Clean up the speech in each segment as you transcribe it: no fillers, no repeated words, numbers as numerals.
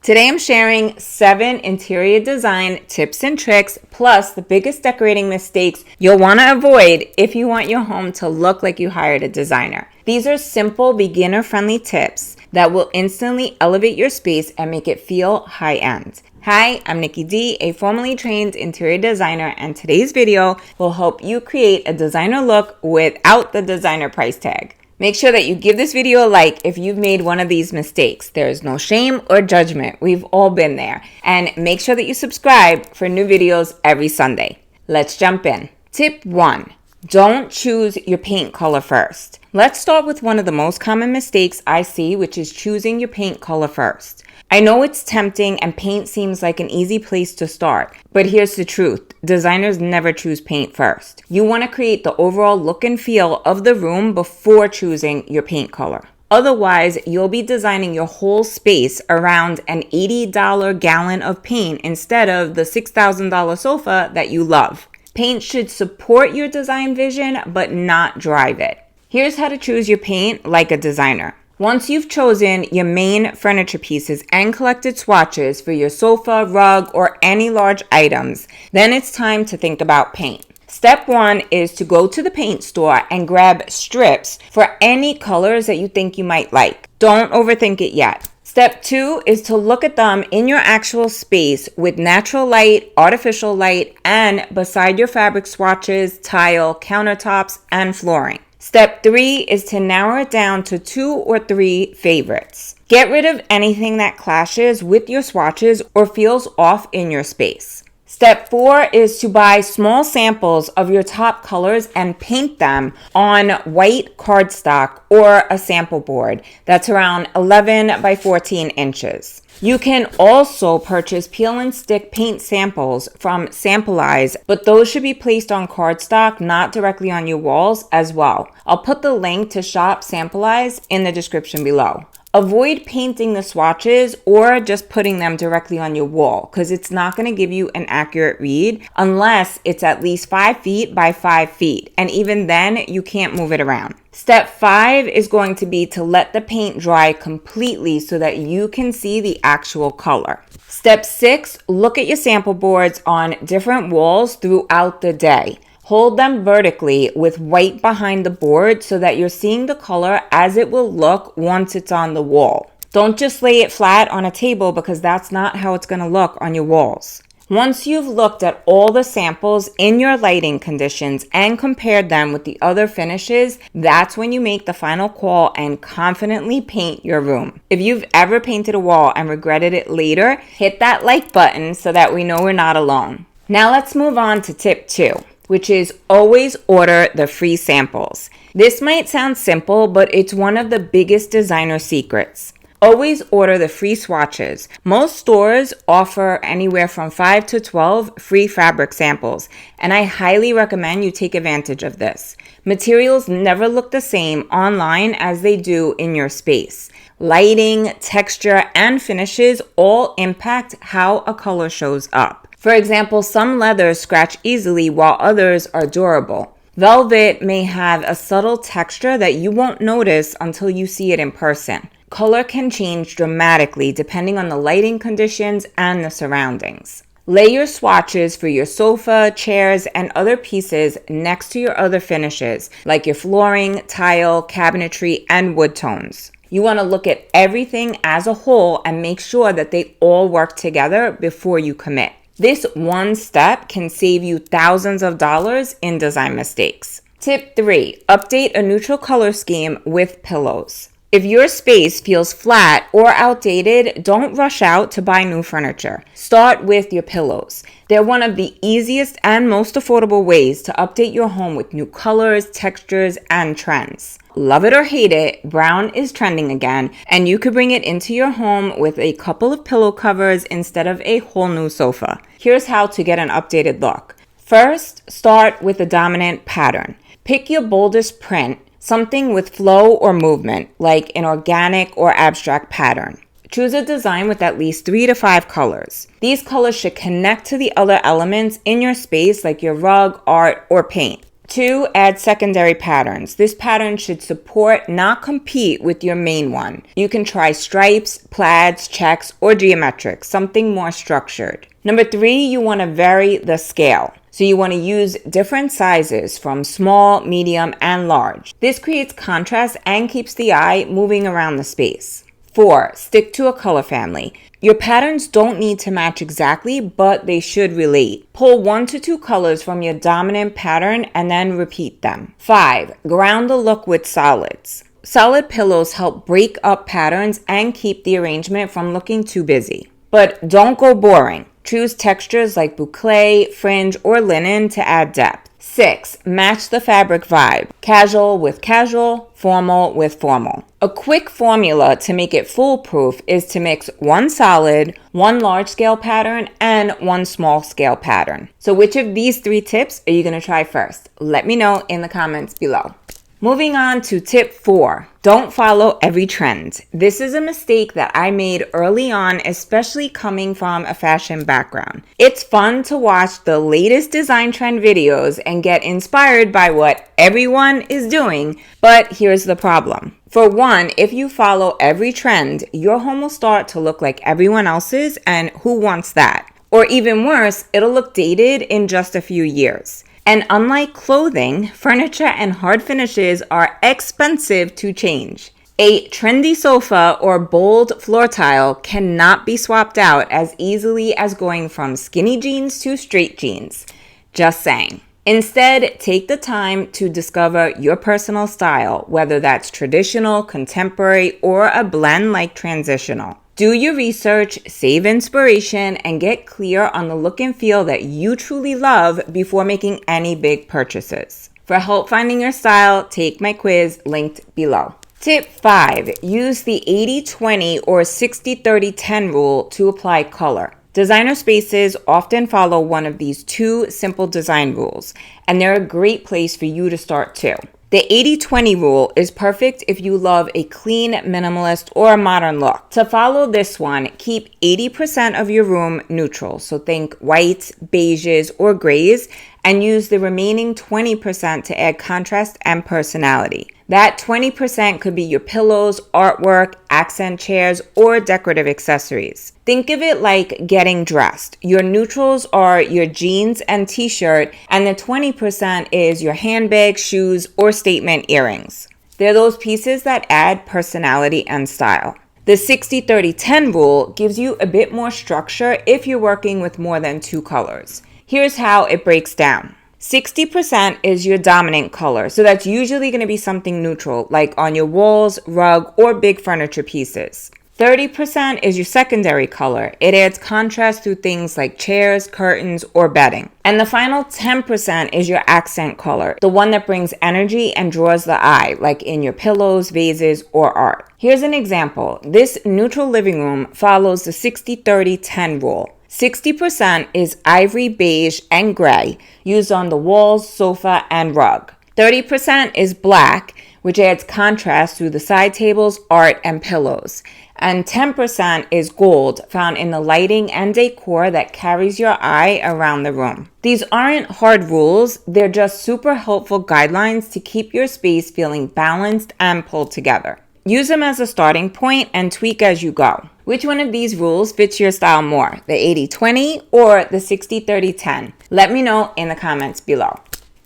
Today I'm sharing 7 interior design tips and tricks, plus the biggest decorating mistakes you'll want to avoid if you want your home to look like you hired a designer. These are simple, beginner-friendly tips that will instantly elevate your space and make it feel high-end. Hi, I'm Nikki D, a formally trained interior designer, and today's video will help you create a designer look without the designer price tag. Make sure that you give this video a like if you've made one of these mistakes. There is no shame or judgment. We've all been there. And make sure that you subscribe for new videos every Sunday. Let's jump in. Tip 1. Don't choose your paint color first. Let's start with one of the most common mistakes I see, which is choosing your paint color first. I know it's tempting and paint seems like an easy place to start, but here's the truth. Designers never choose paint first. You want to create the overall look and feel of the room before choosing your paint color. Otherwise, you'll be designing your whole space around an $80 gallon of paint instead of the $6,000 sofa that you love. Paint should support your design vision, but not drive it. Here's how to choose your paint like a designer. Once you've chosen your main furniture pieces and collected swatches for your sofa, rug, or any large items, then it's time to think about paint. Step 1 is to go to the paint store and grab strips for any colors that you think you might like. Don't overthink it yet. Step 2 is to look at them in your actual space with natural light, artificial light, and beside your fabric swatches, tile, countertops, and flooring. Step 3 is to narrow it down to 2 or 3 favorites. Get rid of anything that clashes with your swatches or feels off in your space. Step 4 is to buy small samples of your top colors and paint them on white cardstock or a sample board that's around 11 by 14 inches. You can also purchase peel and stick paint samples from Samplize, but those should be placed on cardstock, not directly on your walls as well. I'll put the link to shop Samplize in the description below. Avoid painting the swatches or just putting them directly on your wall because it's not going to give you an accurate read unless it's at least 5 feet by 5 feet. And even then, you can't move it around. Step 5 is going to be to let the paint dry completely so that you can see the actual color. Step 6, look at your sample boards on different walls throughout the day. Hold them vertically with white behind the board so that you're seeing the color as it will look once it's on the wall. Don't just lay it flat on a table because that's not how it's going to look on your walls. Once you've looked at all the samples in your lighting conditions and compared them with the other finishes, that's when you make the final call and confidently paint your room. If you've ever painted a wall and regretted it later, hit that like button so that we know we're not alone. Now let's move on to tip 2. Which is always order the free samples. This might sound simple, but it's one of the biggest designer secrets. Always order the free swatches. Most stores offer anywhere from 5 to 12 free fabric samples, and I highly recommend you take advantage of this. Materials never look the same online as they do in your space. Lighting, texture, and finishes all impact how a color shows up. For example, some leathers scratch easily while others are durable. Velvet may have a subtle texture that you won't notice until you see it in person. Color can change dramatically depending on the lighting conditions and the surroundings. Lay your swatches for your sofa, chairs, and other pieces next to your other finishes, like your flooring, tile, cabinetry, and wood tones. You want to look at everything as a whole and make sure that they all work together before you commit. This one step can save you thousands of dollars in design mistakes. Tip 3, update a neutral color scheme with pillows. If your space feels flat or outdated, don't rush out to buy new furniture. Start with your pillows. They're one of the easiest and most affordable ways to update your home with new colors, textures, and trends. Love it or hate it, brown is trending again, and you could bring it into your home with a couple of pillow covers instead of a whole new sofa. Here's how to get an updated look. First, start with a dominant pattern. Pick your boldest print, something with flow or movement, like an organic or abstract pattern. Choose a design with at least 3 to 5 colors. These colors should connect to the other elements in your space like your rug, art, or paint. 2, add secondary patterns. This pattern should support, not compete with your main one. You can try stripes, plaids, checks, or geometric, something more structured. Number 3, you want to vary the scale. So you want to use different sizes from small, medium, and large. This creates contrast and keeps the eye moving around the space. 4, stick to a color family. Your patterns don't need to match exactly, but they should relate. Pull 1 to 2 colors from your dominant pattern and then repeat them. 5, ground the look with solids. Solid pillows help break up patterns and keep the arrangement from looking too busy. But don't go boring. Choose textures like boucle, fringe, or linen to add depth. 6, match the fabric vibe. Casual with casual, formal with formal. A quick formula to make it foolproof is to mix 1 solid, 1 large scale pattern, and 1 small scale pattern. So which of these 3 tips are you going to try first? Let me know in the comments below. Moving on to tip 4, don't follow every trend. This is a mistake that I made early on, especially coming from a fashion background. It's fun to watch the latest design trend videos and get inspired by what everyone is doing, but here's the problem. For one, if you follow every trend, your home will start to look like everyone else's, and who wants that? Or even worse, it'll look dated in just a few years. And unlike clothing, furniture and hard finishes are expensive to change. A trendy sofa or bold floor tile cannot be swapped out as easily as going from skinny jeans to straight jeans. Just saying. Instead, take the time to discover your personal style, whether that's traditional, contemporary, or a blend like transitional. Do your research, save inspiration, and get clear on the look and feel that you truly love before making any big purchases. For help finding your style, take my quiz linked below. Tip 5, use the 80-20 or 60-30-10 rule to apply color. Designer spaces often follow one of these 2 simple design rules, and they're a great place for you to start too. The 80-20 rule is perfect if you love a clean, minimalist, or a modern look. To follow this one, keep 80% of your room neutral, so think whites, beiges, or grays, and use the remaining 20% to add contrast and personality. That 20% could be your pillows, artwork, accent chairs, or decorative accessories. Think of it like getting dressed. Your neutrals are your jeans and t-shirt, and the 20% is your handbag, shoes, or statement earrings. They're those pieces that add personality and style. The 60-30-10 rule gives you a bit more structure if you're working with more than 2 colors. Here's how it breaks down. 60% is your dominant color, so that's usually going to be something neutral, like on your walls, rug, or big furniture pieces. 30% is your secondary color. It adds contrast through things like chairs, curtains, or bedding. And the final 10% is your accent color, the one that brings energy and draws the eye, like in your pillows, vases, or art. Here's an example. This neutral living room follows the 60-30-10 rule. 60% is ivory, beige, and gray, used on the walls, sofa, and rug. 30% is black, which adds contrast through the side tables, art, and pillows. And 10% is gold, found in the lighting and decor that carries your eye around the room. These aren't hard rules, they're just super helpful guidelines to keep your space feeling balanced and pulled together. Use them as a starting point and tweak as you go. Which one of these rules fits your style more, the 80-20 or the 60-30-10? Let me know in the comments below.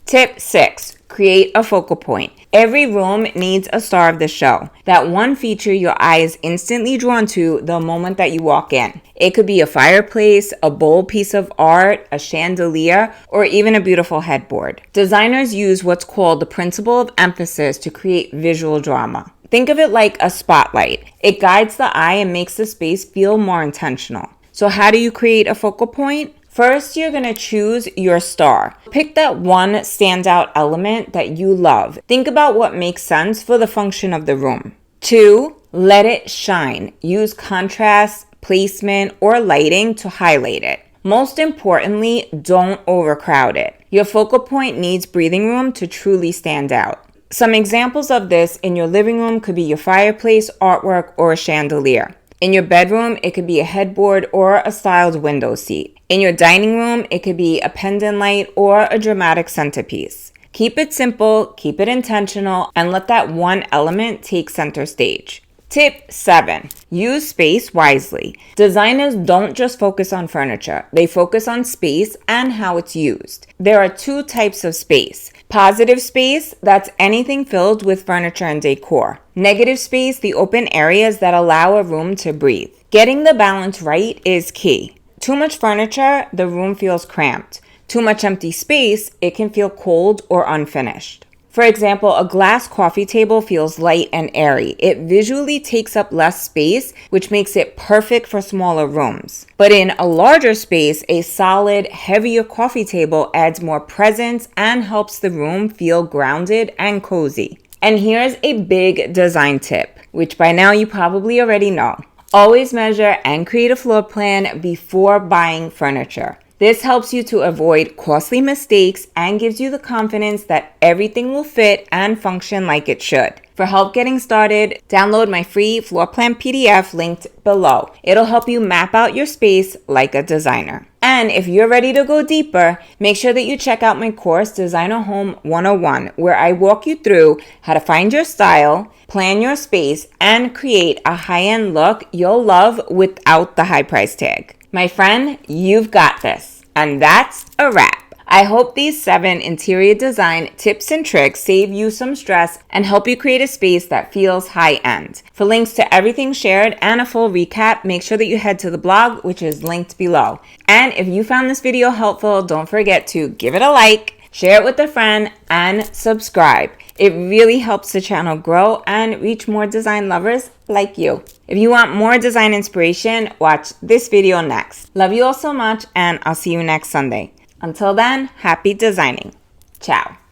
Tip 6, create a focal point. Every room needs a star of the show, that one feature your eye is instantly drawn to the moment that you walk in. It could be a fireplace, a bold piece of art, a chandelier, or even a beautiful headboard. Designers use what's called the principle of emphasis to create visual drama. Think of it like a spotlight. It guides the eye and makes the space feel more intentional. So how do you create a focal point? First, you're going to choose your star. Pick that one standout element that you love. Think about what makes sense for the function of the room. 2, let it shine. Use contrast, placement, or lighting to highlight it. Most importantly, don't overcrowd it. Your focal point needs breathing room to truly stand out. Some examples of this in your living room could be your fireplace, artwork, or a chandelier. In your bedroom, it could be a headboard or a styled window seat. In your dining room, it could be a pendant light or a dramatic centerpiece. Keep it simple, keep it intentional, and let that one element take center stage. Tip 7. Use space wisely. Designers don't just focus on furniture, they focus on space and how it's used. There are two types of space. Positive space, that's anything filled with furniture and decor. Negative space, the open areas that allow a room to breathe. Getting the balance right is key. Too much furniture, the room feels cramped. Too much empty space, it can feel cold or unfinished. For example, a glass coffee table feels light and airy. It visually takes up less space, which makes it perfect for smaller rooms. But in a larger space, a solid, heavier coffee table adds more presence and helps the room feel grounded and cozy. And here's a big design tip, which by now you probably already know. Always measure and create a floor plan before buying furniture. This helps you to avoid costly mistakes and gives you the confidence that everything will fit and function like it should. For help getting started, download my free floor plan PDF linked below. It'll help you map out your space like a designer. And if you're ready to go deeper, make sure that you check out my course, Designer Home 101, where I walk you through how to find your style, plan your space, and create a high-end look you'll love without the high price tag. My friend, you've got this. And that's a wrap. I hope these 7 interior design tips and tricks save you some stress and help you create a space that feels high-end. For links to everything shared and a full recap, make sure that you head to the blog, which is linked below. And if you found this video helpful, don't forget to give it a like, share it with a friend, and subscribe. It really helps the channel grow and reach more design lovers like you. If you want more design inspiration, watch this video next. Love you all so much, and I'll see you next Sunday. Until then, happy designing. Ciao.